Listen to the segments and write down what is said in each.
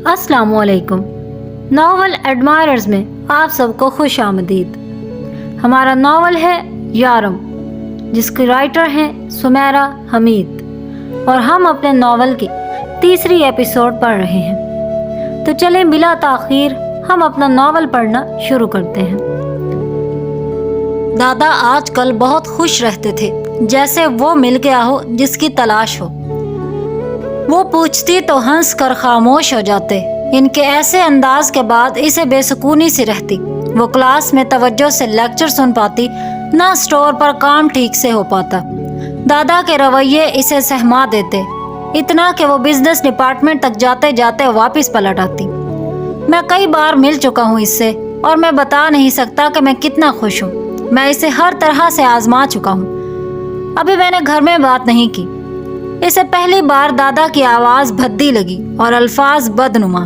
अस्सलाम वालेकुम। Novel admirers में आप सबको खुश आमदीद। हमारा नावल है यारम, जिसके राइटर हैं सुमेरा हमीद, और हम अपने नावल की तीसरी एपिसोड पढ़ रहे हैं। तो चलें बिला ताखीर हम अपना नावल पढ़ना शुरू करते हैं। दादा आजकल बहुत खुश रहते थे, जैसे वो मिल गया हो जिसकी तलाश हो। वो पूछती तो हंस कर खामोश हो जाते। इनके ऐसे अंदाज के बाद इसे बेसुकूनी सी रहती। वो क्लास में तवज्जो से लेक्चर सुन पाती, ना स्टोर पर काम ठीक से हो पाता। दादा के रवैये इसे सहमा देते, इतना कि वो बिजनेस डिपार्टमेंट तक जाते जाते वापस पलट आती। मैं कई बार मिल चुका हूँ इससे, और मैं बता नहीं सकता कि मैं कितना खुश हूँ। मैं इसे हर तरह से आजमा चुका हूँ। अभी मैंने घर में बात नहीं की। इसे पहली बार दादा की आवाज भद्दी लगी और अल्फाज बदनुमा।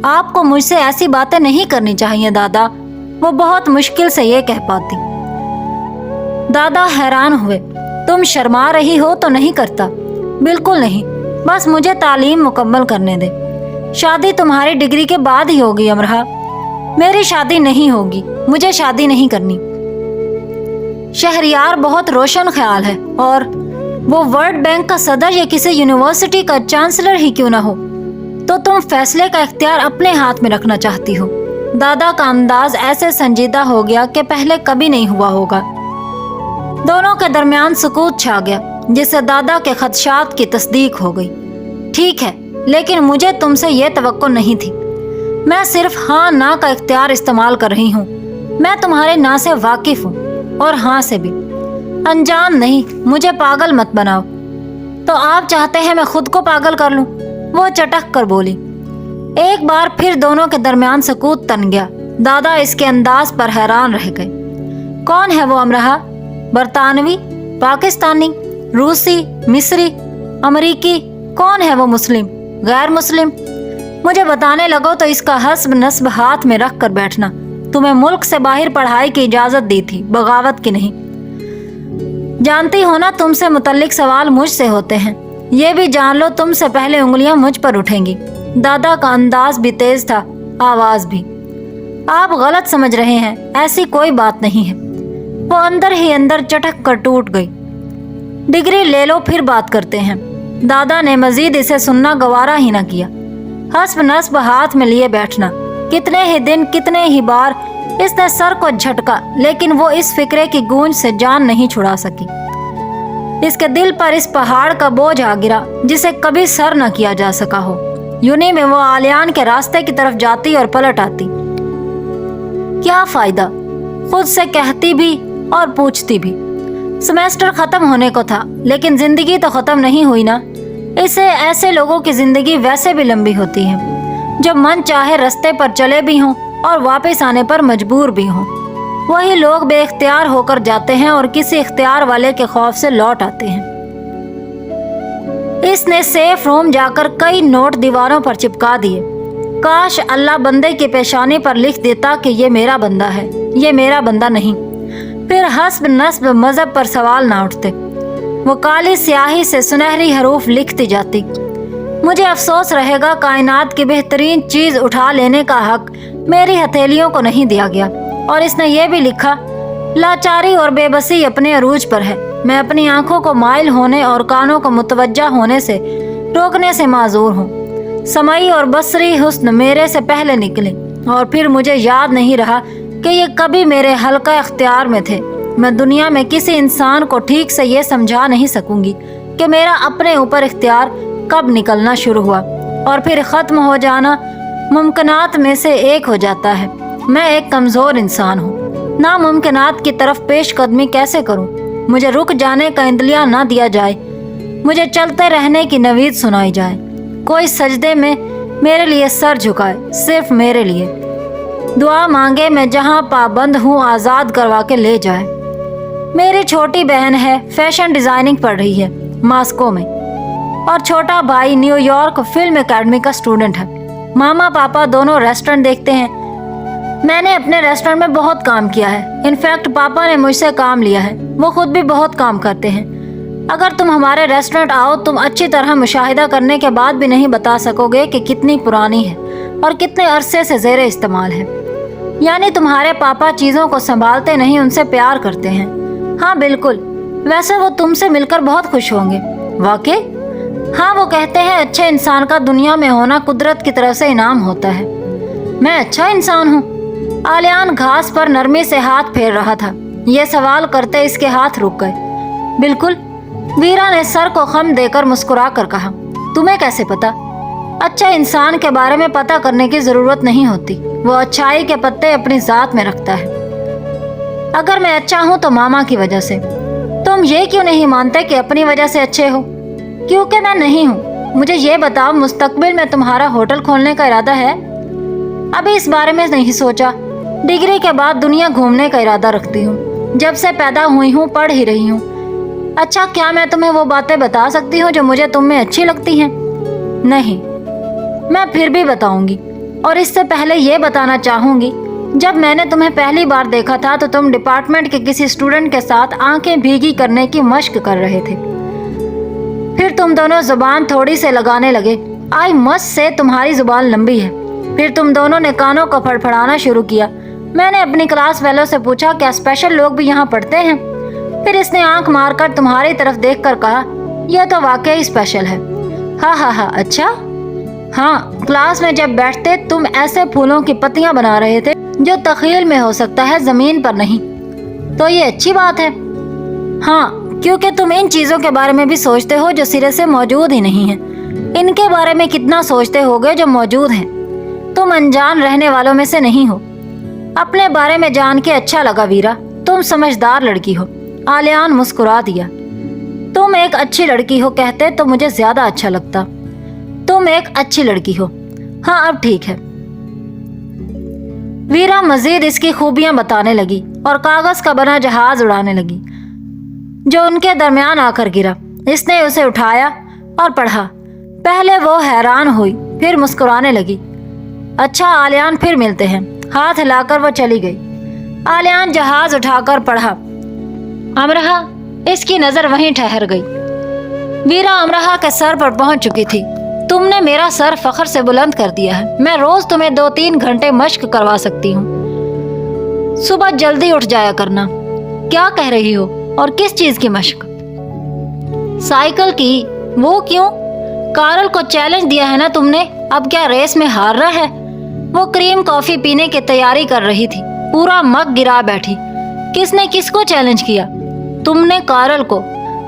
आपको मुझसे ऐसी बातें नहीं करनी चाहिए दादा, वो बहुत मुश्किल से ये कह पाती। दादा हैरान हुए। तुम शर्मा रही हो तो नहीं करता? बिल्कुल नहीं, बस मुझे तालीम मुकम्मल करने दे। शादी तुम्हारी डिग्री के बाद ही होगी अमरहा। मेरी शादी नहीं होगी, मुझे शादी नहीं करनी। शहरियार बहुत रोशन ख्याल है, और वो वर्ल्ड बैंक का सदर या किसी यूनिवर्सिटी का चांसलर ही क्यों ना हो, तो तुम फैसले का इख्तियार अपने हाथ में रखना चाहती हो। दादा का अंदाज ऐसे संजीदा हो गया कि पहले कभी नहीं हुआ होगा। दोनों के दरमियान सुकूत छा गया, जिससे दादा के खदशात की तस्दीक हो गई। ठीक है, लेकिन मुझे तुमसे ये तवक्को नहीं थी। मैं सिर्फ हाँ ना का इख्तियार इस्तेमाल कर रही हूँ। मैं तुम्हारे ना से वाकिफ हूँ, और हाँ से भी। अनजान नहीं, मुझे पागल मत बनाओ। तो आप चाहते हैं मैं खुद को पागल कर लूं? वो चटक कर बोली। एक बार फिर दोनों के दरमियान सुकूत तन गया। दादा इसके अंदाज पर हैरान रह गए। कौन है वो अमरहा? बरतानवी, पाकिस्तानी, रूसी, मिस्री, अमरीकी? कौन है वो? मुस्लिम, गैर मुस्लिम? मुझे बताने लगो तो इसका हस्ब नस्ब हाथ में रख कर बैठना। तुम्हें मुल्क से बाहर पढ़ाई की इजाजत दी थी, बगावत की नहीं। जानती हो ना, तुमसे मुतल्लिक सवाल मुझसे होते हैं। ये भी जान लो, तुमसे पहले उंगलियां मुझ पर उठेंगी। दादा का अंदाज भी तेज था, आवाज भी। आप गलत समझ रहे हैं, ऐसी कोई बात नहीं है। वो अंदर ही अंदर चटक कर टूट गई। डिग्री ले लो, फिर बात करते हैं। दादा ने मजीद इसे सुनना गवारा ही न किया। हस्ब नस्ब हाथ में लिए बैठना। कितने ही दिन, कितने ही बार इसने सर को झटका, लेकिन वो इस फिक्रे की गूंज से जान नहीं छुड़ा सकी। इसके दिल पर इस पहाड़ का बोझ आ गिरा, जिसे कभी सर न किया जा सका हो। यूनी में वो आलियान के रास्ते की तरफ जाती और पलट आती। क्या फायदा? खुद से कहती भी और पूछती भी। सेमेस्टर खत्म होने को था, लेकिन जिंदगी तो खत्म नहीं हुई ना। इससे ऐसे लोगों की जिंदगी वैसे भी लंबी होती है, जो मन चाहे रास्ते पर चले भी हों और वापस आने पर मजबूर भी हों। वही लोग बेइख्तियार होकर जाते हैं और किसी इख्तियार वाले के खौफ से लौट आते हैं। इसने सेफ रूम जाकर कई नोट दीवारों पर चिपका दिए। काश अल्लाह बंदे की पेशानी पर लिख देता कि ये मेरा बंदा है, ये मेरा बंदा नहीं। फिर हस्ब नस्ब मजहब पर सवाल ना उठते। वो काली स्याही से सुनहरी हरूफ लिखती जाती। मुझे अफसोस रहेगा, कायनात की बेहतरीन चीज उठा लेने का हक मेरी हथेलियों को नहीं दिया गया। और इसने ये भी लिखा, लाचारी और बेबसी अपने अरूज पर है। मैं अपनी आंखों को माइल होने और कानों को मुतवज्जा होने से रोकने से माजूर हूँ। समई और बसरी हुस्न मेरे से पहले निकले, और फिर मुझे याद नहीं रहा कि ये कभी मेरे हल्का इख्तियार में थे। मैं दुनिया में किसी इंसान को ठीक से ये समझा नहीं सकूंगी कि मेरा अपने ऊपर इख्तियार कब निकलना शुरू हुआ और फिर ख़त्म हो जाना मुमकिनात में से एक हो जाता है। मैं एक कमज़ोर इंसान हूँ। नामुमकिनात की तरफ पेश कदमी कैसे करूँ? मुझे रुक जाने का इंतलिया ना दिया जाए, मुझे चलते रहने की नवीद सुनाई जाए। कोई सजदे में मेरे लिए सर झुकाए, सिर्फ मेरे लिए। दुआ मांगे, मैं जहाँ पाबंद हूँ आज़ाद करवा के ले जाए। मेरी छोटी बहन है, फैशन डिज़ाइनिंग पढ़ रही है मॉस्को में, और छोटा भाई न्यूयॉर्क फिल्म एकेडमी का स्टूडेंट है। मामा पापा दोनों रेस्टोरेंट देखते हैं। मैंने अपने रेस्टोरेंट में बहुत काम किया है। इनफैक्ट पापा ने मुझसे काम लिया है। वो खुद भी बहुत काम करते हैं। अगर तुम हमारे रेस्टोरेंट आओ, तुम अच्छी तरह मुशाहिदा करने के बाद भी नहीं बता सकोगे कि कितनी पुरानी है। اور کتنے عرصے سے زیر استعمال ہے۔ یعنی تمہارے پاپا چیزوں کو سنبھالتے نہیں، ان سے پیار کرتے ہیں۔ ہاں بالکل، ویسے وہ تم سے مل کر بہت خوش ہوں گے۔ واقعی؟ ہاں، وہ کہتے ہیں اچھے انسان کا دنیا میں ہونا قدرت کی طرف سے انعام ہوتا ہے۔ میں اچھا انسان ہوں؟ آلیان گھاس پر نرمی سے ہاتھ پھیر رہا تھا۔ یہ سوال کرتے اس کے ہاتھ رک گئے۔ بالکل، ویرا نے سر کو خم دے کر مسکرا کر کہا۔ تمہیں کیسے پتا؟ اچھا انسان کے بارے میں پتہ کرنے کی ضرورت نہیں ہوتی، وہ اچھائی کے پتے اپنی ذات میں رکھتا ہے۔ اگر میں اچھا ہوں تو ماما کی وجہ سے۔ تم یہ کیوں نہیں مانتے کہ اپنی وجہ سے اچھے ہو؟ کیونکہ میں نہیں ہوں۔ مجھے یہ بتاؤ، مستقبل میں تمہارا ہوٹل کھولنے کا ارادہ ہے؟ ابھی اس بارے میں نہیں سوچا۔ ڈگری کے بعد دنیا گھومنے کا ارادہ رکھتی ہوں۔ جب سے پیدا ہوئی ہوں پڑھ ہی رہی ہوں۔ اچھا، کیا میں تمہیں وہ باتیں بتا سکتی ہوں جو مجھے تم میں اچھی لگتی ہیں؟ نہیں، میں پھر بھی بتاؤں گی، اور اس سے پہلے یہ بتانا چاہوں گی، جب میں نے تمہیں پہلی بار دیکھا تھا تو تم ڈپارٹمنٹ کے کسی اسٹوڈنٹ کے ساتھ آنکھیں بھیگی کرنے کی مشق کر رہے تھے۔ پھر تم دونوں زبان تھوڑی سے لگانے لگے۔ آئی مسٹ سے تمہاری زبان لمبی ہے۔ پھر تم دونوں نے کانوں کو پھڑپھڑانا شروع کیا۔ میں نے اپنی کلاس فیلو سے پوچھا، کیا اسپیشل لوگ بھی یہاں پڑھتے ہیں؟ پھر اس نے آنکھ مار کر تمہاری طرف دیکھ کر کہا، یہ تو واقعی اسپیشل ہے۔ ہاں ہاں ہاں، اچھا؟ ہاں، کلاس میں جب بیٹھتے تم ایسے پھولوں کی پتیاں بنا رہے تھے جو تخیل میں ہو سکتا ہے، زمین پر نہیں۔ تو یہ اچھی بات ہے۔ ہاں، کیونکہ تم ان چیزوں کے بارے میں بھی سوچتے ہو جو سرے سے موجود ہی نہیں ہیں۔ ان کے بارے میں کتنا سوچتے ہوگے جو موجود ہیں۔ تم انجان رہنے والوں میں سے نہیں ہو۔ اپنے بارے میں جان کے اچھا لگا ویرا، تم سمجھدار لڑکی ہو۔ آلیان مسکرا دیا۔ تم ایک اچھی لڑکی ہو کہتے تو مجھے زیادہ اچھا لگتا۔ تم ایک اچھی لڑکی ہو۔ ہاں، اب ٹھیک ہے۔ ویرا مزید اس کی خوبیاں بتانے لگی اور کاغذ کا بنا جہاز اڑانے لگی جو ان کے درمیان آ کر گرا۔ اس نے اسے اٹھایا اور پڑھا۔ پہلے وہ حیران ہوئی، پھر مسکرانے لگی۔ اچھا آلیان، پھر ملتے ہیں۔ ہاتھ ہلا کر وہ چلی گئی۔ آلیان جہاز اٹھا کر پڑھا۔ امرہا، اس کی نظر وہیں ٹھہر گئی۔ ویرا امرہا کے سر پر پہنچ چکی تھی۔ تم نے میرا سر فخر سے بلند کر دیا ہے۔ میں روز تمہیں 2-3 گھنٹے مشق کروا سکتی ہوں۔ صبح جلدی اٹھ جایا کرنا۔ کیا کہہ رہی ہو؟ اور کس چیز کی مشق؟ سائیکل کی۔ وہ کیوں؟ کارل کو چیلنج دیا ہے نا تم نے، اب کیا ریس میں ہار رہا ہے؟ وہ کریم کافی پینے کی تیاری کر رہی تھی، پورا مگ گرا بیٹھی۔ کس نے کس کو چیلنج کیا؟ تم نے کارل کو۔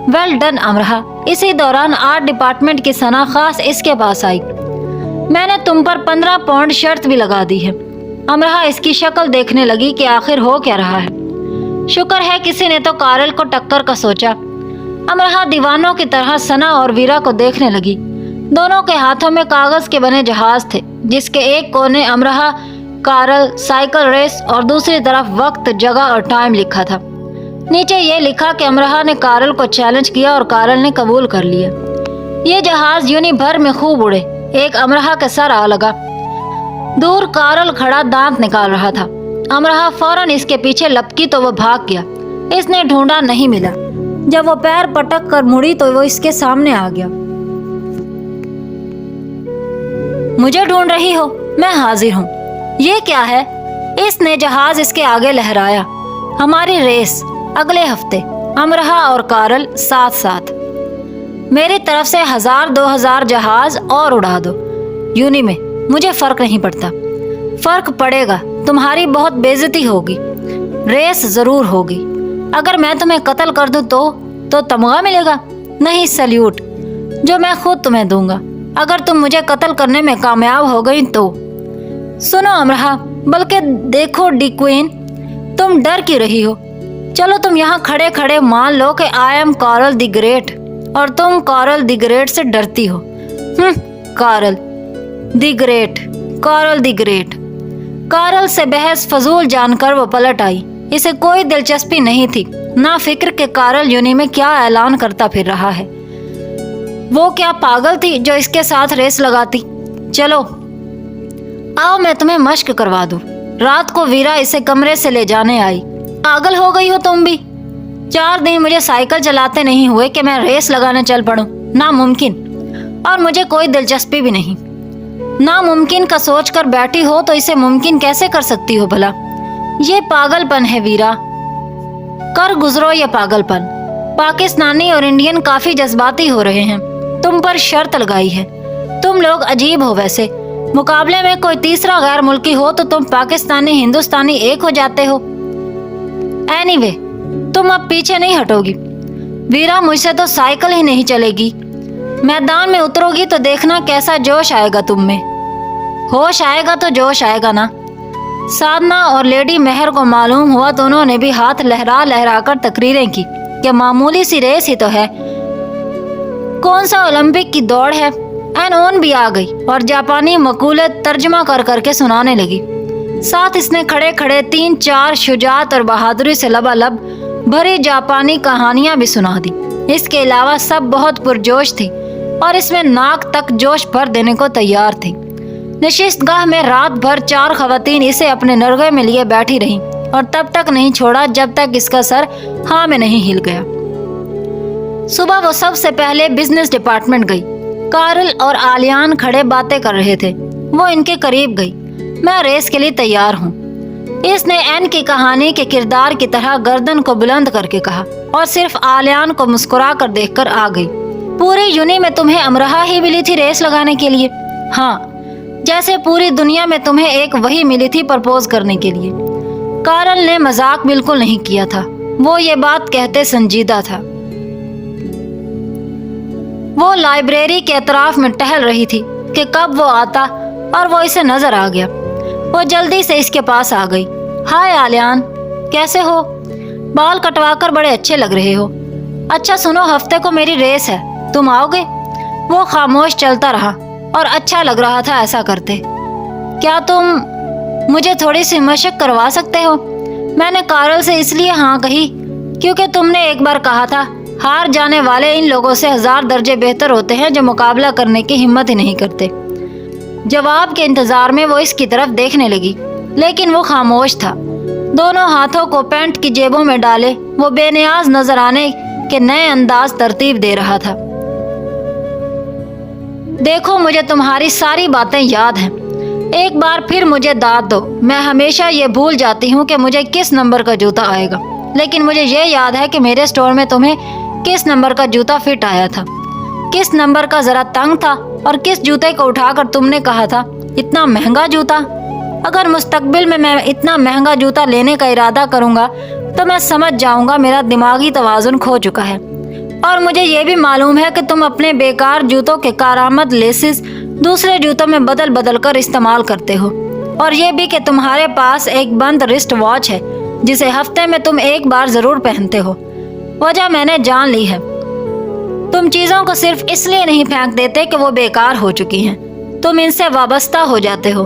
ویل ڈن امرہا۔ اسی دوران آرٹ ڈپارٹمنٹ کی ثنا خاص اس کے پاس آئی۔ میں نے تم پر 15 پاؤنڈ شرط بھی لگا دی ہے۔ امرہا اس کی شکل دیکھنے لگی کہ آخر ہو کیا رہا ہے۔ شکر ہے کسی نے تو کارل کو ٹکر کا سوچا۔ امرہا دیوانوں کی طرح ثنا اور ویرا کو دیکھنے لگی۔ دونوں کے ہاتھوں میں کاغذ کے بنے جہاز تھے جس کے ایک کونے امرہا، کارل، سائیکل ریس اور دوسری طرف وقت، جگہ اور ٹائم لکھا تھا۔ نیچے یہ لکھا کہ امرہا نے کارل کو چیلنج کیا اور کارل نے قبول کر لیا۔ یہ جہاز یونی بھر میں خوب اڑے۔ ایک امرہا کے سر آ لگا۔ دور کارل کھڑا دانت نکال رہا تھا۔ امرہا فوراً اس کے پیچھے لپکی تو وہ بھاگ گیا۔ اس نے ڈھونڈا، نہیں ملا۔ جب وہ پیر پٹک کر مڑی تو وہ اس کے سامنے آ گیا۔ مجھے ڈھونڈ رہی ہو؟ میں حاضر ہوں۔ یہ کیا ہے؟ اس نے جہاز اس کے آگے لہرایا۔ ہماری ریس اگلے ہفتے، امرہا اور کارل ساتھ ساتھ۔ میری طرف سے 1000-2000 جہاز اور اڑا دو یونی میں، مجھے فرق نہیں پڑتا۔ فرق پڑے گا، تمہاری بہت بے عزتی ہوگی۔ ریس ضرور ہوگی۔ اگر میں تمہیں قتل کر دوں تو تمغہ ملے گا؟ نہیں، سلیوٹ، جو میں خود تمہیں دوں گا اگر تم مجھے قتل کرنے میں کامیاب ہو گئی تو۔ سنو امرہا، بلکہ دیکھو ڈی کوئن، تم ڈر کی رہی ہو؟ چلو تم یہاں کھڑے کھڑے مان لو کہ I am Carl the great اور تم کارل دی گریٹ سے ڈرتی ہو۔ Carl the great, Carl the great. Carl سے بحث فضول جان کر وہ پلٹ آئی۔ اسے کوئی دلچسپی نہیں تھی، نہ فکر کہ کارل یونی میں کیا اعلان کرتا پھر رہا ہے۔ وہ کیا پاگل تھی جو اس کے ساتھ ریس لگاتی؟ چلو آؤ میں تمہیں مشق کروا دوں۔ رات کو ویرا اسے کمرے سے لے جانے آئی۔ پاگل ہو گئی ہو تم بھی؟ 4 دن مجھے سائیکل چلاتے نہیں ہوئے کہ میں ریس لگانے چل پڑوں، ناممکن، اور مجھے کوئی دلچسپی بھی نہیں۔ नामुमकिन का सोच कर बैठी हो तो इसे मुमकिन कैसे कर सकती हो भला? ये पागलपन है वीरा, कर गुजरो ये पागलपन। पाकिस्तानी और इंडियन काफी जज्बाती हो रहे हैं, तुम पर शर्त लगाई है। तुम लोग अजीब हो वैसे, मुकाबले में कोई तीसरा गैर मुल्की हो तो तुम पाकिस्तानी हिंदुस्तानी एक हो जाते हो। एनीवे, तुम अब पीछे नहीं हटोगी वीरा, मुझसे तो साइकिल ही नहीं चलेगी। मैदान में उतरोगी तो देखना कैसा जोश आएगा तुम में। होश आएगा तो जोश आएगा ना। साधना और लेडी मेहर को मालूम हुआ तो उन्होंने भी हाथ लहरा लहरा कर तकरीरें की कि मामूली सी रेस ही तो है, कौन सा ओलंपिक की दौड़ है। एन ओन भी आ गई और जापानी मकूले तर्जमा कर करके सुनाने लगी। साथ इसने खड़े खड़े 3-4 शुजात और बहादुरी से लबालब भरी जापानी कहानियां भी सुना दी। इसके अलावा सब बहुत पुरजोश थी और इसमें नाक तक जोश भर देने को तैयार थी। नशिस्तगाह में रात भर 4 खवातीन इसे अपने नरगे में लिए बैठी रहीं और तब तक नहीं छोड़ा जब तक इसका सर हाँ में नहीं हिल गया। सुबह वो सबसे पहले बिजनेस डिपार्टमेंट गई। कारल और आलियान खड़े बातें कर रहे थे। वो इनके करीब गई। मैं रेस के लिए तैयार हूँ, इसने एन की कहानी के किरदार की तरह गर्दन को बुलंद करके कहा और सिर्फ आलियान को मुस्कुरा कर देखकर आ गई। पूरी यूनी में तुम्हें अमरहा ही मिली थी रेस लगाने के लिए? हाँ, जैसे पूरी दुनिया में तुम्हें एक वही मिली थी प्रपोज करने के लिए। कारल ने मजाक बिल्कुल नहीं किया था, वो ये बात कहते संजीदा था। वो लाइब्रेरी के अतराफ में टहल रही थी कि कब वो आता और वो इसे नजर आ गया। वो जल्दी से इसके पास आ गई। हाय आलियान, कैसे हो? बाल कटवाकर बड़े अच्छे लग रहे हो। अच्छा सुनो, हफ्ते को मेरी रेस है, तुम आओगे? वो खामोश चलता रहा और अच्छा लग रहा था ऐसा करते। क्या तुम मुझे थोड़ी सी मशक करवा सकते हो? मैंने कारल से इसलिए हाँ कही क्योंकि तुमने एक बार कहा था हार जाने वाले इन लोगों से 1000 दर्जे बेहतर होते हैं जो मुकाबला करने की हिम्मत ही नहीं करते। जवाब के इंतजार में वो इसकी तरफ देखने लगी, लेकिन वो खामोश था। दोनों हाथों को पैंट की जेबों में डाले वो बेनियाज नजर आने के नए अंदाज तरतीब दे रहा था। देखो, मुझे तुम्हारी सारी बातें याद हैं। एक बार फिर मुझे दाद दो। मैं हमेशा ये भूल जाती हूँ कि मुझे किस नंबर का जूता आएगा, लेकिन मुझे ये याद है कि मेरे स्टोर में तुम्हें किस नंबर का जूता फिट आया था, किस नंबर का जरा तंग था और किस जूते को उठाकर तुमने कहा था इतना महंगा जूता। अगर मुस्तकबिल में मैं इतना महंगा जूता लेने का इरादा करूंगा तो मैं समझ जाऊंगा मेरा दिमागी तवाजुन खो चुका है। और मुझे ये भी मालूम है कि तुम अपने बेकार जूतों के कारामद लेसिस दूसरे जूतों में बदल बदल कर इस्तेमाल करते हो, और ये भी कि तुम्हारे पास एक बंद रिस्ट वॉच है जिसे हफ्ते में तुम एक बार जरूर पहनते हो। वजह मैंने जान ली है। तुम चीजों को सिर्फ इसलिए नहीं फेंक देते कि वो बेकार हो चुकी हैं, तुम इनसे वाबस्ता हो जाते हो।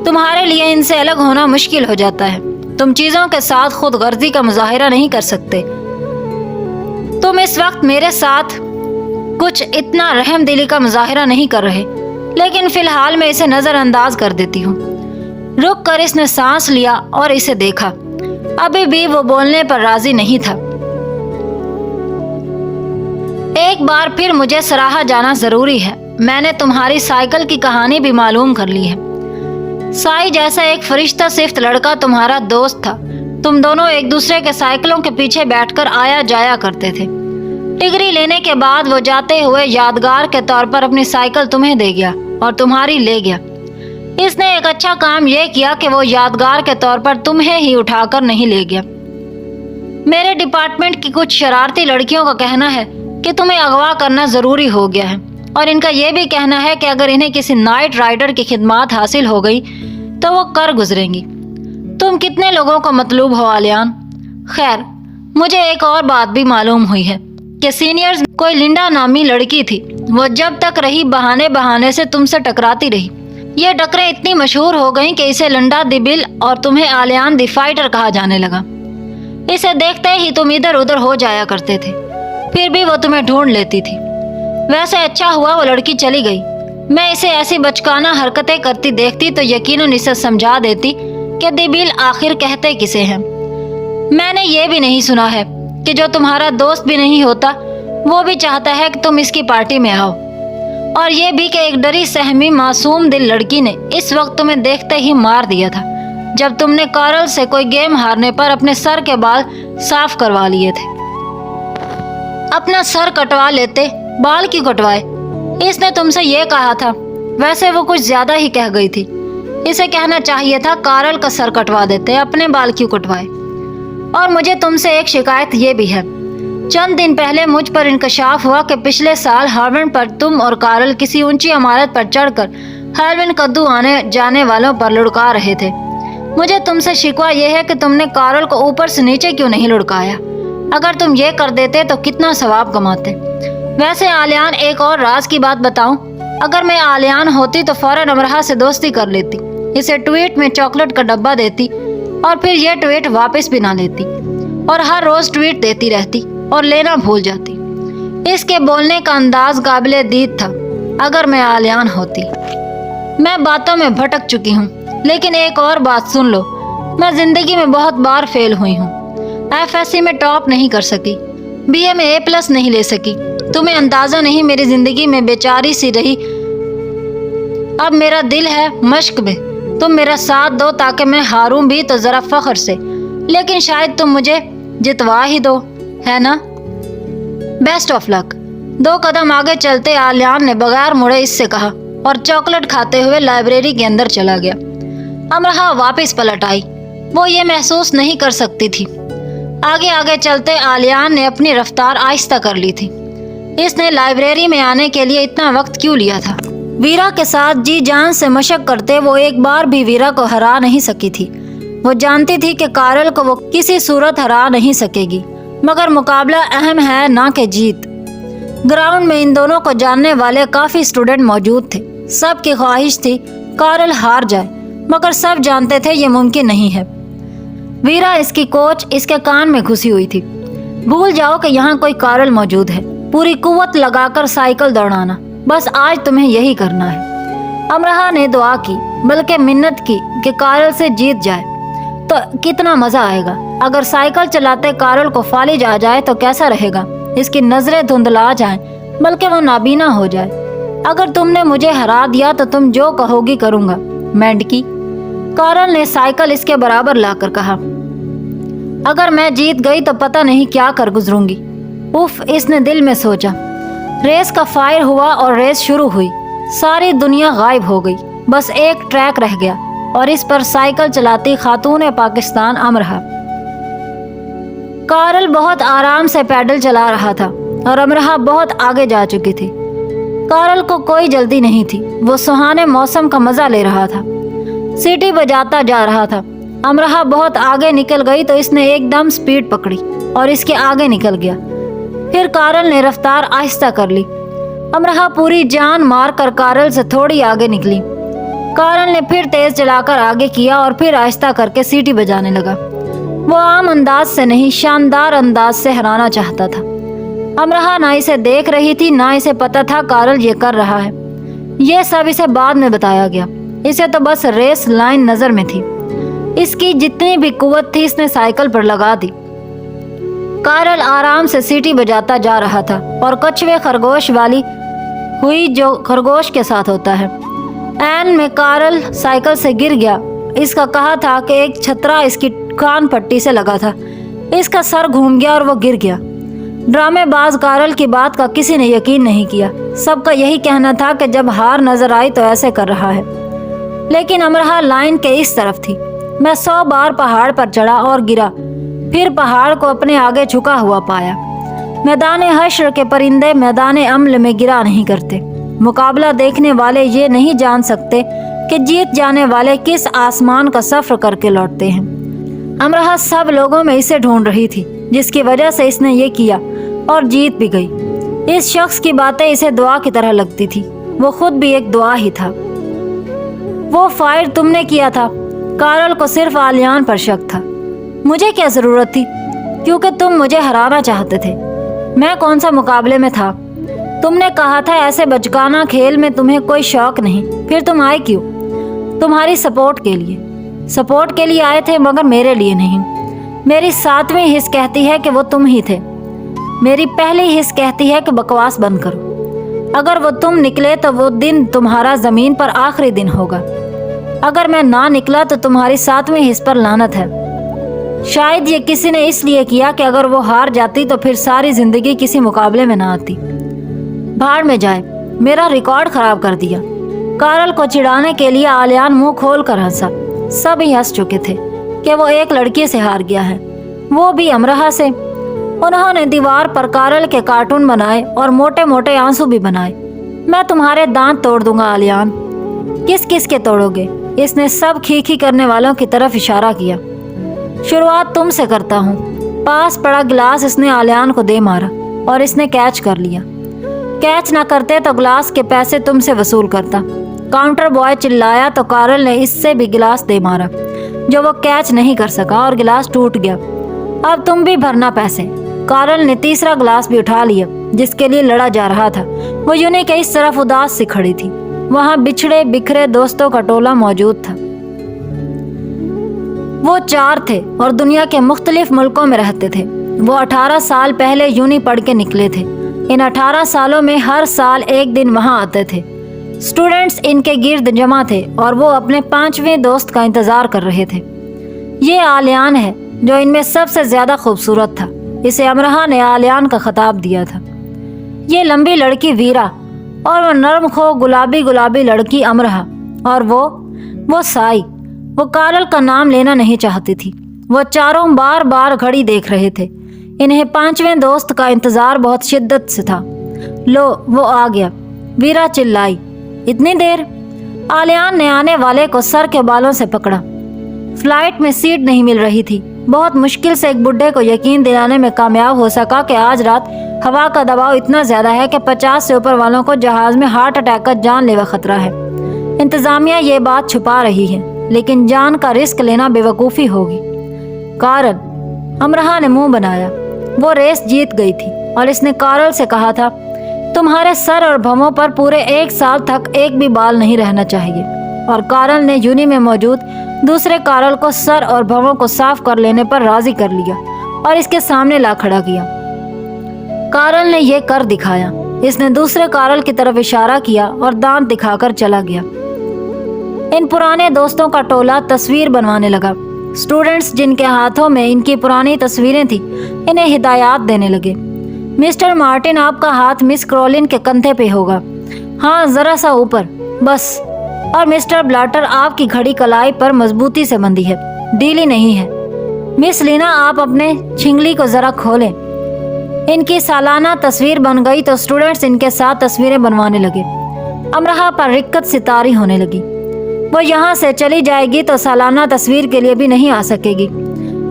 तुम्हारे लिए इनसे अलग होना मुश्किल हो जाता है। तुम चीजों के साथ खुद गर्जी का मुजाहिरा नहीं कर सकते। तुम इस वक्त मेरे साथ कुछ इतना रहमदिली का मुजाहिरा नहीं कर रहे, लेकिन फिलहाल मैं इसे नजरअंदाज कर देती हूँ। रुक कर इसने सांस लिया और इसे देखा। अभी भी वो बोलने पर राजी नहीं था। एक बार फिर मुझे सराहा जाना जरूरी है। मैंने तुम्हारी साइकिल की कहानी भी मालूम कर ली है। साई जैसा एक फरिश्ता सिफ्त लड़का तुम्हारा दोस्त था। तुम दोनों एक दूसरे के साइकिलों के पीछे बैठकर आया जाया करते थे। डिग्री लेने के बाद वो जाते हुए यादगार के तौर पर अपनी साइकिल तुम्हें दे गया और तुम्हारी ले गया। इसने एक अच्छा काम यह किया कि वो यादगार के तौर पर तुम्हें ही उठाकर नहीं ले गया। मेरे डिपार्टमेंट की कुछ शरारती लड़कियों का कहना है कि तुम्हें अगवा करना जरूरी हो गया है, और इनका यह भी कहना है कि अगर इन्हें किसी नाइट राइडर की खिदमत हासिल हो गई तो वो कर गुजरेंगी। तुम कितने लोगों को मतलूब हो आलियान? खैर, मुझे एक और बात भी मालूम हुई है कि सीनियर्स में कोई लिंडा नामी लड़की थी। वो जब तक रही बहाने बहाने से तुमसे टकराती रही। ये टकरें इतनी मशहूर हो गईं कि इसे लंडा दी बिल और तुम्हें आलियान दी फाइटर कहा जाने लगा। इसे देखते ही तुम इधर उधर हो जाया करते थे, फिर भी वो तुम्हें ढूंढ लेती थी। वैसे अच्छा हुआ वो लड़की चली गई। मैं इसे ऐसी बचकाना हरकतें करती देखती तो यकीनन इसे समझा देती कि दिबिल आखिर कहते किसे हैं। मैंने ये भी नहीं सुना है कि जो तुम्हारा दोस्त भी नहीं होता वो भी चाहता है कि तुम इसकी पार्टी में आओ। और ये भी कि एक डरी सहमी मासूम दिल लड़की ने इस वक्त तुम्हें देखते ही मार दिया था जब तुमने कार्ल से कोई गेम हारने पर अपने सर के बाल साफ करवा लिए थे। अपना सर कटवा लेते, बाल क्यों कटवाए? इसने तुमसे ये कहा था। वैसे वो कुछ ज्यादा ही कह गई थी। इसे कहना चाहिए था कार्ल का सर कटवा देते, अपने बाल क्यों कटवाए। और मुझे तुमसे एक शिकायत ये भी है। चंद दिन पहले मुझ पर इंकशाफ हुआ कि पिछले साल हार्वर्ड पर तुम और कार्ल किसी ऊंची इमारत पर चढ़कर हार्वर्ड कद्दू आने जाने वालों पर लुढ़का रहे थे। मुझे तुमसे शिकवा यह है कि तुमने कार्ल को ऊपर से नीचे क्यों नहीं लुढ़काया। अगर तुम ये कर देते तो कितना सवाब कमाते। वैसे आलियान, एक और राज की बात बताऊं, अगर मैं आलियान होती तो फौरन अमरहा से दोस्ती कर लेती, इसे ट्वीट में चॉकलेट का डब्बा देती और फिर यह ट्वीट वापस भी ना लेती और हर रोज ट्वीट देती रहती और लेना भूल जाती। इसके बोलने का अंदाज काबिले दीद था। अगर मैं आलियान होती। मैं बातों में भटक चुकी हूँ, लेकिन एक और बात सुन लो। मैं जिंदगी में बहुत बार फेल हुई हूँ। FSC में टॉप नहीं कर सकी, BA में A+ नहीं ले सकी। तुम्हें अंदाजा नहीं मेरी जिंदगी में बेचारी सी रही। अब मेरा दिल है मश्क में। तुम मेरा साथ दो ताकि मैं हारूं भी तो जरा फख्र से, लेकिन शायद तुम मुझे जितवा ही दो, है ना? Best of luck. 2 कदम आगे चलते आलियान ने बगैर मुड़े इससे कहा और चॉकलेट खाते हुए लाइब्रेरी के अंदर चला गया। अमरहा वापस पलट आई। वो ये महसूस नहीं कर सकती थी। आगे आगे चलते आलियान ने अपनी रफ्तार आहिस्ता कर ली थी। इसने लाइब्रेरी में आने के लिए इतना वक्त क्यों लिया था? वीरा के साथ जी जान से मशक करते वो एक बार भी वीरा को हरा नहीं सकी थी। वो जानती थी कि कार्ल को वो किसी सूरत हरा नहीं सकेगी, मगर मुकाबला अहम है ना कि जीत। ग्राउंड में इन दोनों को जानने वाले काफी स्टूडेंट मौजूद थे। सबकी ख्वाहिश थी कार्ल हार जाए, मगर सब जानते थे ये मुमकिन नहीं है। वीरा, इसकी कोच, इसके कान में घुसी हुई थी। भूल जाओ कि यहाँ कोई कार्ल मौजूद है। पूरी कुव्वत लगाकर साइकिल दौड़ाना, बस आज तुम्हें यही करना है। अमरहा ने दुआ की, बल्कि मिन्नत की कि कार्ल से जीत जाए तो कितना मजा आएगा। अगर साइकिल चलाते कार्ल को फालिज आ जाए तो कैसा रहेगा? इसकी नजरें धुंधला जाएं, बल्कि वो नाबीना हो जाए। अगर तुमने मुझे हरा दिया तो तुम जो कहोगी करूंगा, मेंढकी। कार्ल ने साइकिल इसके बराबर लाकर कहा। अगर मैं जीत गई तो पता नहीं क्या कर गुजरूंगी। उफ, इसने दिल में सोचा। रेस का फायर हुआ और रेस शुरू हुई। सारी दुनिया गायब हो गई, बस एक ट्रैक रह गया और इस पर साइकिल चलाती खातून पाकिस्तान अमरहा। कार्ल बहुत आराम से पैडल चला रहा था और अमरहा बहुत आगे जा चुकी थी। कार्ल को कोई जल्दी नहीं थी। वो सुहाने मौसम का मजा ले रहा था, सीटी बजाता जा रहा था। अमरहा बहुत आगे निकल गई तो इसने एकदम स्पीड पकड़ी और इसके आगे निकल गया। फिर कार्ल ने रफ्तार आहिस्ता कर ली। अमरहा पूरी जान मार कर कार्ल से थोड़ी आगे निकली। कार्ल ने फिर तेज चलाकर आगे किया और फिर आहिस्ता करके सीटी बजाने लगा। वो आम अंदाज से नहीं, शानदार अंदाज से हराना चाहता था। अमरहा ना इसे देख रही थी, ना इसे पता था कार्ल ये कर रहा है। ये सब इसे बाद में बताया गया। इसे तो बस रेस लाइन नजर में थी। इसकी जितनी भी कुव्वत थी इसने साइकिल पर लगा दी। कार्ल आराम से सीटी बजाता जा रहा था और कछुए खरगोश वाली हुई जो खरगोश के साथ होता है। ऐन में कार्ल साइकिल से गिर गया। इसका कहा था कि एक छतरा इसकी कान पट्टी से लगा था। इसका सर घूम गया और वो गिर गया। ड्रामेबाज कार्ल की बात का किसी ने यकीन नहीं किया। सबका यही कहना था कि जब हार नजर आई तो ऐसे कर रहा है। लेकिन अमरहा लाइन के इस तरफ थी। मैं 100 बार पहाड़ पर चढ़ा और गिरा, फिर पहाड़ को अपने आगे झुका हुआ पाया। मैदान हश्र के परिंदे मैदान अम्ल में गिरा नहीं करते। मुकाबला देखने वाले ये नहीं जान सकते कि जीत जाने वाले किस आसमान का सफर करके लौटते हैं। अमरहा सब लोगों में इसे ढूंढ रही थी, जिसकी वजह से इसने ये किया और जीत भी गई। इस शख्स की बातें इसे दुआ की तरह लगती थी। वो खुद भी एक दुआ ही था। वो फायर तुमने किया था। कार्ल को सिर्फ आलियान पर शक था। मुझे क्या जरूरत थी, क्योंकि तुम मुझे हराना चाहते थे। मैं कौन सा मुकाबले में था? तुमने कहा था ऐसे बचकाना खेल में तुम्हें कोई शौक नहीं। फिर तुम आए क्यों? तुम्हारी सपोर्ट के लिए। सपोर्ट के लिए आए थे, मगर मेरे लिए नहीं। मेरी 7वीं हिस्स कहती है कि वो तुम ही थे। मेरी पहली हिस्स कहती है कि बकवास बंद करो। अगर वो तुम निकले तो वो दिन तुम्हारा जमीन पर आखिरी दिन होगा। अगर मैं ना निकला तो तुम्हारी 7वें हिस्स पर लानत है। शायद ये किसी ने इसलिए किया कि अगर वो हार जाती तो फिर सारी जिंदगी किसी मुकाबले में ना आती। भाड़ में जाए, मेरा रिकॉर्ड खराब कर दिया। कारल को चिढ़ाने के लिए आलियान मुंह खोल कर हंसा। सभी हंस चुके थे कि वो एक लड़की से हार गया है, वो भी अमरहा से। उन्होंने दीवार पर कारल के कार्टून बनाए और मोटे मोटे आंसू भी बनाए। मैं तुम्हारे दांत तोड़ दूंगा आलियान। किस किस के तोड़ोगे? इसने सब खी करने वालों की तरफ इशारा किया। शुरुआत तुमसे करता हूँ। पास पड़ा गिलास इसने आलियान को दे मारा और इसने कैच कर लिया। कैच ना करते तो गिलास के पैसे तुमसे वसूल करता। काउंटर बॉय चिल्लाया तो कारल ने इससे भी गिलास दे मारा, जो वो कैच नहीं कर सका और गिलास टूट गया। अब तुम भी भरना पैसे। कारल ने तीसरा गिलास भी उठा लिया जिसके लिए लड़ा जा रहा था। वो यूनी के इस तरफ उदास सी खड़ी थी। वहां बिछड़े बिखरे दोस्तों का टोला मौजूद था। वो 4 थे और दुनिया के मुख्तलिफ मुल्कों में रहते थे। वो 18 साल पहले यूनी पढ़ के निकले थे। इन 18 सालों में हर साल एक दिन वहां आते थे। स्टूडेंट्स इनके गिर्द जमा थे और वो अपने 5वें दोस्त का इंतजार कर रहे थे। ये आलियान है जो इनमें सबसे ज्यादा खूबसूरत था। इसे अमरहा ने आलियान का खिताब दिया था। ये लंबी लड़की वीरा और वो नरम खो गुलाबी गुलाबी लड़की अमरहा और वो साई। वो कारल का नाम लेना नहीं चाहती थी। वो चारों बार बार घड़ी देख रहे थे। इन्हें 5वें दोस्त का इंतजार बहुत शिद्दत से था। लो वो आ गया, वीरा चिल्लाई। इतनी देर? आलियान ने आने वाले को सर के बालों से पकड़ा। फ्लाइट में सीट नहीं मिल रही थी। बहुत मुश्किल से एक बुड्ढे को यकीन दिलाने में कामयाब हो सका कि आज रात हवा का दबाव इतना ज्यादा है कि 50 से ऊपर वालों को जहाज में हार्ट अटैक का जानलेवा खतरा है। इंतजामिया ये बात छुपा रही है, लेकिन जान का रिस्क लेना बेवकूफ़ी होगी। कारल, अमरहा ने मुंह बनाया। वो रेस जीत गई थी और इसने कारल से कहा था, तुम्हारे सर और भवों पर पूरे 1 साल तक एक भी बाल नहीं रहना चाहिए। और कारल ने यूनी में मौजूद दूसरे कारल को सर और भवों को साफ कर लेने पर राजी कर लिया और इसके सामने ला खड़ा किया। कारल ने यह कर दिखाया। इसने दूसरे कारल की तरफ इशारा किया और दांत दिखाकर चला गया। इन पुराने दोस्तों का टोला तस्वीर बनवाने लगा। स्टूडेंट्स जिनके हाथों में इनकी पुरानी तस्वीरें थी, इन्हें हिदायत देने लगे। मिस्टर मार्टिन, आपका हाथ मिस क्रॉलिन के कंधे पे होगा। हाँ, जरा सा ऊपर, बस। और मिस्टर ब्लाटर, आपकी घड़ी कलाई पर मजबूती से बंधी है, ढीली नहीं है। मिस लीना, आप अपने छिंगली को जरा खोलें। इनकी सालाना तस्वीर बन गई तो स्टूडेंट्स इनके साथ तस्वीरें बनवाने लगे। अमरहा पर रिक्कत सितारी होने लगी। वो यहाँ से चली जाएगी तो सालाना तस्वीर के लिए भी नहीं आ सकेगी।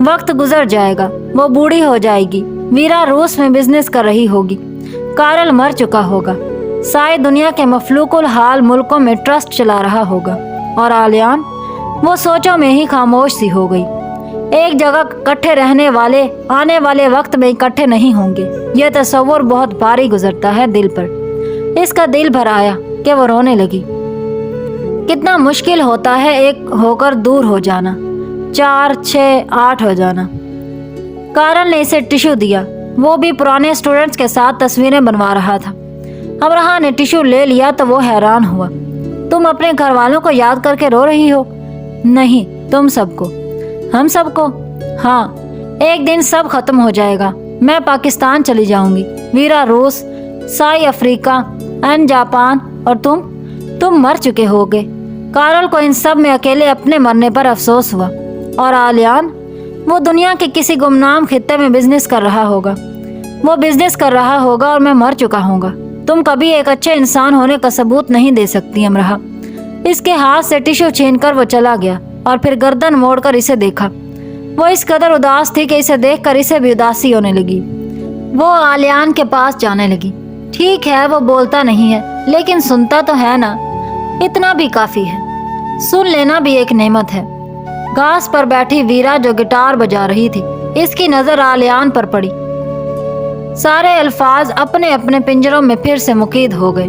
वक्त गुजर जाएगा, वो बूढ़ी हो जाएगी। वीरा रूस में बिजनेस कर रही होगी। कारल मर चुका होगा। साई दुनिया के मफलूकुल हाल मुल्कों में ट्रस्ट चला रहा होगा। और आलियान, वो सोचों में ही खामोश सी हो गई। एक जगह इकट्ठे रहने वाले आने वाले वक्त में इकट्ठे नहीं होंगे, यह तस्वुर बहुत भारी गुजरता है दिल पर। इसका दिल भर आया कि वो रोने लगी। कितना मुश्किल होता है एक होकर दूर हो जाना, 4, 6, 8 हो जाना। कारल ने इसे टिश्यू दिया। वो भी पुराने स्टूडेंट्स के साथ तस्वीरें बनवा रहा था। अमरहा ने टिश्यू ले लिया तो वो हैरान हुआ। तुम अपने घर वालों को याद करके रो रही हो? नहीं, तुम सबको। हम सबको? हाँ, एक दिन सब खत्म हो जाएगा। मैं पाकिस्तान चली जाऊंगी, वीरा रूस, साई अफ्रीका, एंड जापान, और तुम मर चुके होगे। कारल को इन सब में अकेले अपने मरने पर अफसोस हुआ। और आलियान, वो दुनिया के किसी गुमनाम खित्ते में बिजनेस कर रहा होगा। वो बिजनेस कर रहा होगा और मैं मर चुका होगा। तुम कभी एक अच्छे इंसान होने का सबूत नहीं दे सकती अमरहा। इसके हाथ से टिश्यू छीनकर वो चला गया और फिर गर्दन मोड़कर इसे देखा। वो इस कदर उदास थी कि इसे देखकर इसे भी उदासी होने लगी। वो आलियान के पास जाने लगी। ठीक है, वो बोलता नहीं है, लेकिन सुनता तो है ना, इतना भी काफी है। सुन लेना भी एक नेमत है। घास पर बैठी वीरा जो गिटार बजा रही थी, इसकी नजर आलियान पर पड़ी। सारे अल्फाज अपने अपने पिंजरों में फिर से मुकीद हो गए।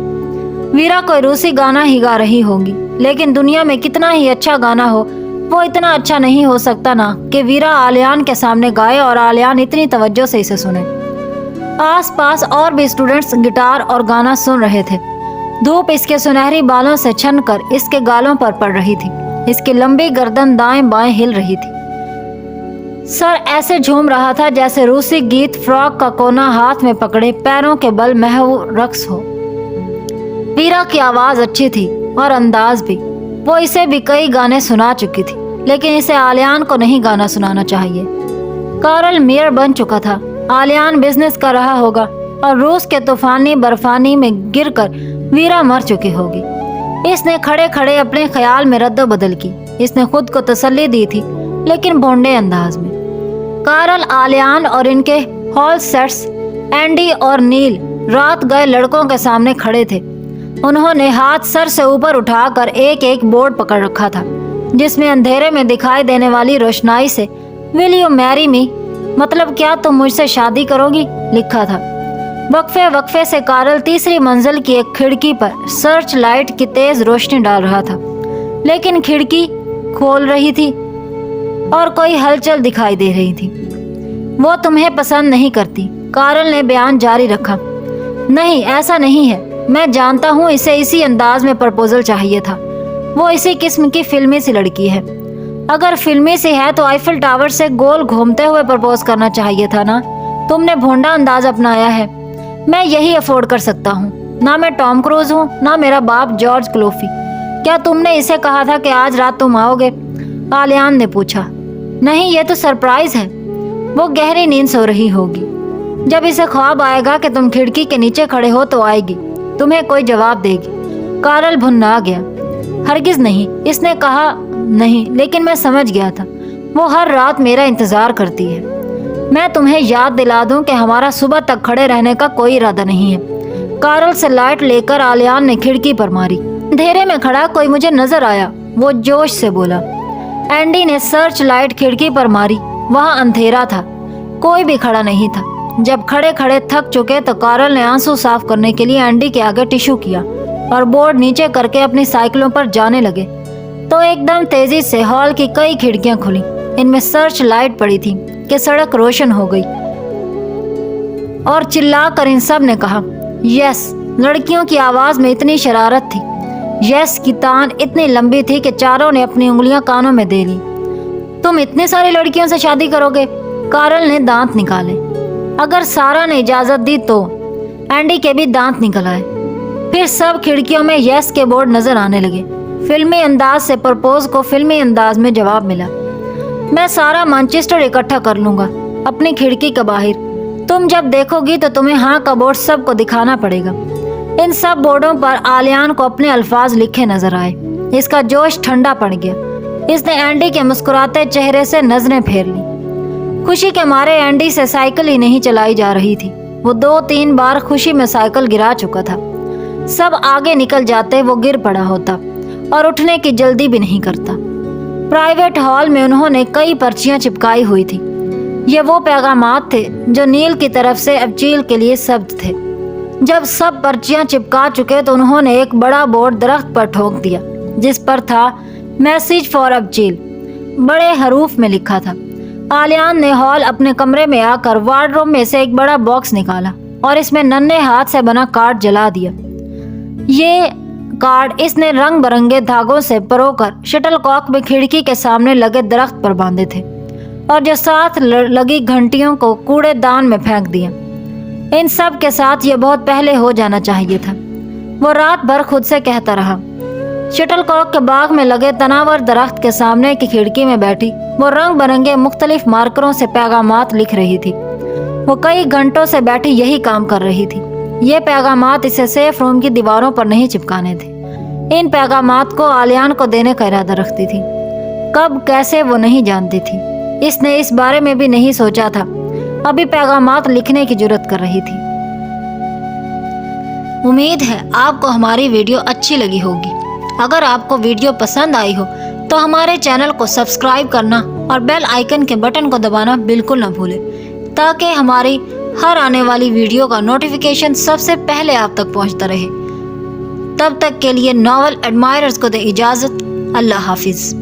वीरा कोई रूसी गाना ही गा रही होगी, लेकिन दुनिया में कितना ही अच्छा गाना हो, वो इतना अच्छा नहीं हो सकता ना कि वीरा आलियान के सामने गाए और आलियान इतनी तवज्जो से इसे सुने। आस पास और भी स्टूडेंट्स गिटार और गाना सुन रहे थे। धूप इसके सुनहरी बालों से छनकर इसके गालों पर पड़ रही थी। इसकी लंबी गर्दन दाएं बाएं हिल रही थी। सर ऐसे झूम रहा था जैसे रूसी गीत फ्रॉक का कोना हाथ में पकड़े पैरों के बल महव रक्स हो। वीरा की आवाज अच्छी थी और अंदाज भी। वो इसे भी कई गाने सुना चुकी थी, लेकिन इसे आलियान को नहीं गाना सुनाना चाहिए। कार्ल मेयर बन चुका था। आलियान बिजनेस कर रहा होगा और रूस के तूफानी बर्फानी में गिरकर वीरा मर चुकी होगी। इसने खड़े खड़े अपने ख्याल में रद्द बदल की। इसने खुद को तसल्ली दी थी, लेकिन भोंडे अंदाज में। कार्ल, आलियान और इनके हॉल सेट्स, एंडी और नील रात गए लड़कों के सामने खड़े थे। उन्होंने हाथ सर से ऊपर उठाकर एक एक बोर्ड पकड़ रखा था, जिसमें अंधेरे में दिखाई देने वाली रोशनाई से विल यू मैरी मी, मतलब क्या तुम मुझसे शादी करोगी, लिखा था। वक्फे वक्फे से कार्ल तीसरी मंजिल की एक खिड़की पर सर्च लाइट की तेज रोशनी डाल रहा था, लेकिन खिड़की खोल रही थी और कोई हलचल दिखाई दे रही थी। वो तुम्हें पसंद नहीं करती, कार्ल ने बयान जारी रखा। नहीं, ऐसा नहीं है। मैं जानता हूँ इसे इसी अंदाज में प्रपोजल चाहिए था। वो इसी किस्म की फिल्मी सी लड़की है। अगर फिल्मी सी है तो आईफिल टावर से गोल घूमते हुए प्रपोज करना चाहिए था ना। तुमने भोंडा अंदाज अपनाया है। मैं यही अफोर्ड कर सकता हूँ। ना मैं टॉम क्रूज हूँ, ना मेरा बाप जॉर्ज क्लोफी। क्या तुमने इसे कहा था कि आज रात तुम आओगे? आलियान ने पूछा। नहीं, ये तो सरप्राइज है। वो गहरी नींद सो रही होगी। जब इसे ख्वाब आएगा कि तुम खिड़की के नीचे खड़े हो तो आएगी, तुम्हें कोई जवाब देगी। कार्ल भुन्ना गया। हरगिज नहीं, इसने कहा नहीं, लेकिन मैं समझ गया था। वो हर रात मेरा इंतजार करती है। मैं तुम्हें याद दिला दूं कि हमारा सुबह तक खड़े रहने का कोई इरादा नहीं है। कार्ल से लाइट लेकर आलियान ने खिड़की पर मारी। अंधेरे में खड़ा कोई मुझे नजर आया, वो जोश से बोला। एंडी ने सर्च लाइट खिड़की पर मारी। वहाँ अंधेरा था, कोई भी खड़ा नहीं था। जब खड़े खड़े थक चुके तो कार्ल ने आंसू साफ करने के लिए एंडी के आगे टिश्यू किया और बोर्ड नीचे करके अपनी साइकिलों पर जाने लगे। तो एकदम तेजी से हॉल की कई खिड़कियां खुली। इनमें सर्च लाइट पड़ी थी कि सड़क रोशन हो गई और चिल्लाकर इन सब ने कहा यस। लड़कियों की आवाज में इतनी शरारत थी। यस की तान इतनी लंबी थी कि चारों ने अपनी उंगलियां कानों में दे ली। तुम इतनी सारी लड़कियों से शादी करोगे? कार्ल ने दांत निकाले। अगर सारा ने इजाजत दी तो। एंडी के भी दांत निकल आए। फिर सब खिड़कियों में यस के बोर्ड नजर आने लगे। फिल्मी अंदाज से प्रपोज को फिल्मी अंदाज में जवाब मिला। मैं सारा मैनचेस्टर इकट्ठा कर लूंगा अपनी खिड़की के बाहर। तुम जब देखोगी तो तुम्हें हाँ का बोर्ड सबको दिखाना पड़ेगा। इन सब बोर्डों पर आलियान को अपने अल्फाज लिखे नजर आए। इसका जोश ठंडा पड़ गया। इसने एंडी के मुस्कुराते चेहरे से नजरें फेर ली। खुशी के मारे एंडी से साइकिल ही नहीं चलाई जा रही थी। वो 2-3 बार खुशी में साइकिल गिरा चुका था। सब आगे निकल जाते वो गिर पड़ा होता और उठने की जल्दी भी नहीं करता। प्राइवेट हॉल में उन्होंने कई पर्चियां चिपकाई हुई थी। ये वो पैगामात थे जो नील की तरफ से अबचील के लिए शब्द थे। जब सब पर्चियां चिपका चुके तो उन्होंने एक बड़ा बोर्ड दरख्त पर ठोक दिया, जिस पर था मैसेज फॉर अबचील, बड़े हरूफ में लिखा था। आलियान ने हॉल अपने कमरे में आकर वार्डरोब में से एक बड़ा बॉक्स निकाला और इसमें नन्हे हाथ से बना कार्ड जला दिया। ये कार्ड इसने रंग बिरंगे धागों से परोकर शटलकॉक में खिड़की के सामने लगे दरख्त पर बांधे थे और जो साथ लगी घंटियों को कूड़ेदान में फेंक दिया। इन सब के साथ ये बहुत पहले हो जाना चाहिए था। वो रात भर खुद से कहता रहा। शटलकॉक के बाग में लगे तनावर दरख्त के सामने की खिड़की में बैठी वो रंग बिरंगे मुख्तलिफ मार्करों से पैगामात लिख रही थी। वो कई घंटों से बैठी यही काम कर रही थी। ये पैगामात इसे सेफ रूम की दीवारों पर नहीं चिपकाने थे। इन पैगामात को आलियान को देने का इरादा रखती थी। कब कैसे वो नहीं जानती थी। इसने इस बारे में भी नहीं सोचा था। अभी पैगामात लिखने की जुर्रत कर रही थी। उम्मीद है आपको हमारी वीडियो अच्छी लगी होगी। अगर आपको वीडियो पसंद आई हो तो हमारे चैनल को सब्सक्राइब करना और बेल आइकन के बटन को दबाना बिल्कुल न भूलें, ताकि हमारी हर आने वाली वीडियो का नोटिफिकेशन सबसे पहले आप तक पहुंचता रहे। तब तक के लिए नॉवल एडमायरर्स को दे इजाज़त। अल्लाह हाफिज़।